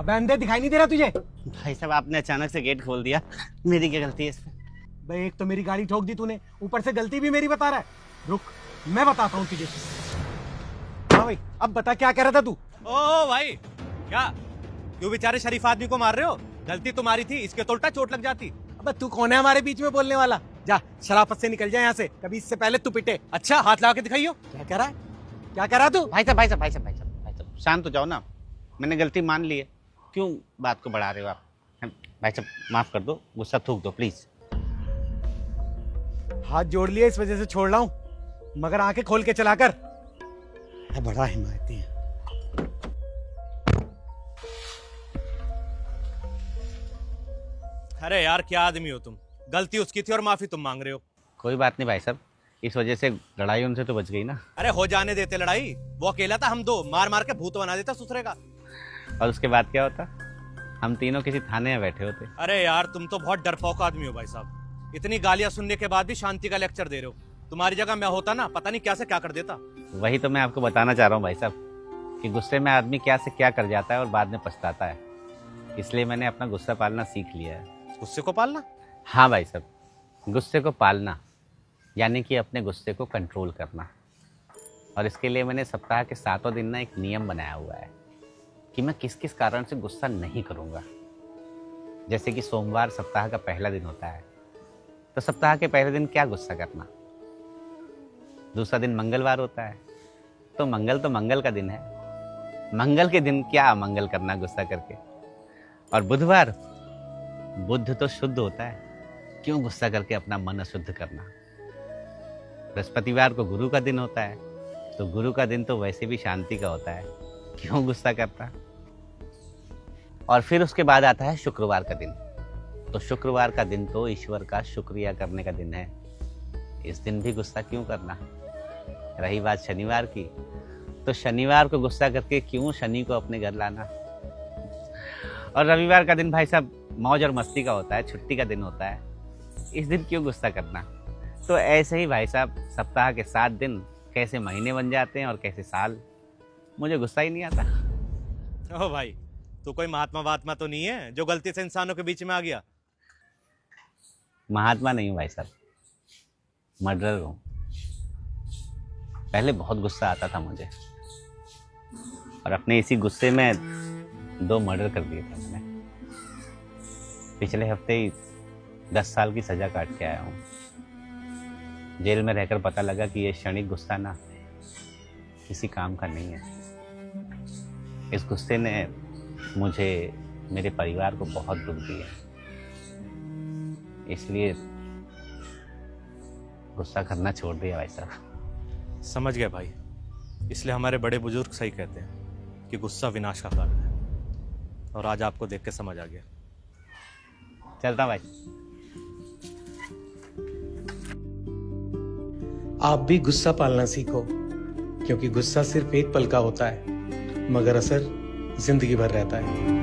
अबे अंधे दिखाई नहीं दे रहा तुझे? भाई साहब आपने अचानक से गेट खोल दिया, मेरी क्या गलती है इसमें? भाई एक तो मेरी गाड़ी ठोक दी तूने, ऊपर से गलती भी मेरी बता रहा है। रुक मैं बताता हूँ तुझे। हाँ भाई अब बता क्या कह रहा था तू? ओ भाई क्या क्यों बेचारे शरीफ आदमी को मार रहे हो? गलती तुम्हारी थी, इसके तो उल्टा चोट लग जाती। अबे तू कौन है हमारे बीच में बोलने वाला? जा शराफत से निकल जा यहाँ से, कभी इससे पहले तू पिटे। अच्छा हाथ लगा के दिखाइयो। क्या कह रहा है? क्या कह रहा तू? भाई साहब भाई साहब भाई साहब भाई साहब भाई साहब शांत हो जाओ ना, मैंने गलती मान ली है, क्यों बात को बढ़ा रहे हो आप? भाई साहब माफ कर दो, गुस्सा थूक दो प्लीज। हाथ जोड़ लिया इस वजह से छोड़ रहा हूँ, मगर आंखें खोल के चला कर। बड़ा हिमायती है। अरे यार क्या आदमी हो तुम, गलती उसकी थी और माफी तुम मांग रहे हो। कोई बात नहीं भाई साहब, इस वजह से लड़ाई उनसे तो बच गई ना। अरे हो जाने देते लड़ाई, वो अकेला था, हम दो मार मार के भूत बना देता ससुरे का। और उसके बाद क्या होता? हम तीनों किसी थाने में बैठे होते। अरे यार तुम तो बहुत डरपोक आदमी हो भाई साहब, इतनी गालियां सुनने के बाद भी शांति का लेक्चर दे रहे हो। तुम्हारी जगह मैं होता ना, पता नहीं क्या से क्या कर देता। वही तो मैं आपको बताना चाह रहा हूँ भाई साहब, कि गुस्से में आदमी क्या से क्या कर जाता है और बाद में पछताता है। इसलिए मैंने अपना गुस्सा पालना सीख लिया है। गुस्से को पालना? हाँ भाई साहब, गुस्से को पालना यानी कि अपने गुस्से को कंट्रोल करना। और इसके लिए मैंने सप्ताह के 7 दिन ना एक नियम बनाया हुआ है कि मैं किस किस कारण से गुस्सा नहीं करूँगा। जैसे कि सोमवार सप्ताह का पहला दिन होता है, तो सप्ताह के पहले दिन क्या गुस्सा करना। दूसरा दिन मंगलवार होता है, तो मंगल का दिन है, मंगल के दिन क्या अमंगल करना गुस्सा करके। और बुधवार, बुध तो शुद्ध होता है, क्यों गुस्सा करके अपना मन अशुद्ध करना। बृहस्पतिवार को गुरु का दिन होता है, तो गुरु का दिन तो वैसे भी शांति का होता है, क्यों गुस्सा करता। और फिर उसके बाद आता है शुक्रवार का दिन, तो शुक्रवार का दिन तो ईश्वर का शुक्रिया करने का दिन है, इस दिन भी गुस्सा क्यों करना। रही बात शनिवार की, तो शनिवार को गुस्सा करके क्यों शनि को अपने घर लाना। और रविवार का दिन भाई साहब मौज और मस्ती का होता है, छुट्टी का दिन होता है, इस दिन क्यों गुस्सा करना। तो ऐसे ही भाई साहब सप्ताह के 7 दिन कैसे महीने बन जाते हैं और कैसे साल, मुझे गुस्सा ही नहीं आता। ओ भाई तू कोई महात्मा वात्मा तो नहीं है जो गलती से इंसानों के बीच में आ गया? महात्मा नहीं हूँ भाई साहब, मर्डरर हूँ। पहले बहुत गुस्सा आता था मुझे, और अपने इसी गुस्से में 2 मर्डर कर दिए थे मैंने। पिछले हफ्ते ही 10 साल की सजा काट के आया हूँ। जेल में रहकर पता लगा कि ये क्षणिक गुस्सा ना किसी काम का नहीं है। इस गुस्से ने मुझे, मेरे परिवार को बहुत दुख दिया, इसलिए गुस्सा करना छोड़ दिया भाई साहब। समझ गया भाई, इसलिए हमारे बड़े बुजुर्ग सही कहते हैं कि गुस्सा विनाश का कारण है, और आज आपको देख के समझ आ गया। चलता भाई। आप भी गुस्सा पालना सीखो, क्योंकि गुस्सा सिर्फ एक पल का होता है, मगर असर जिंदगी भर रहता है।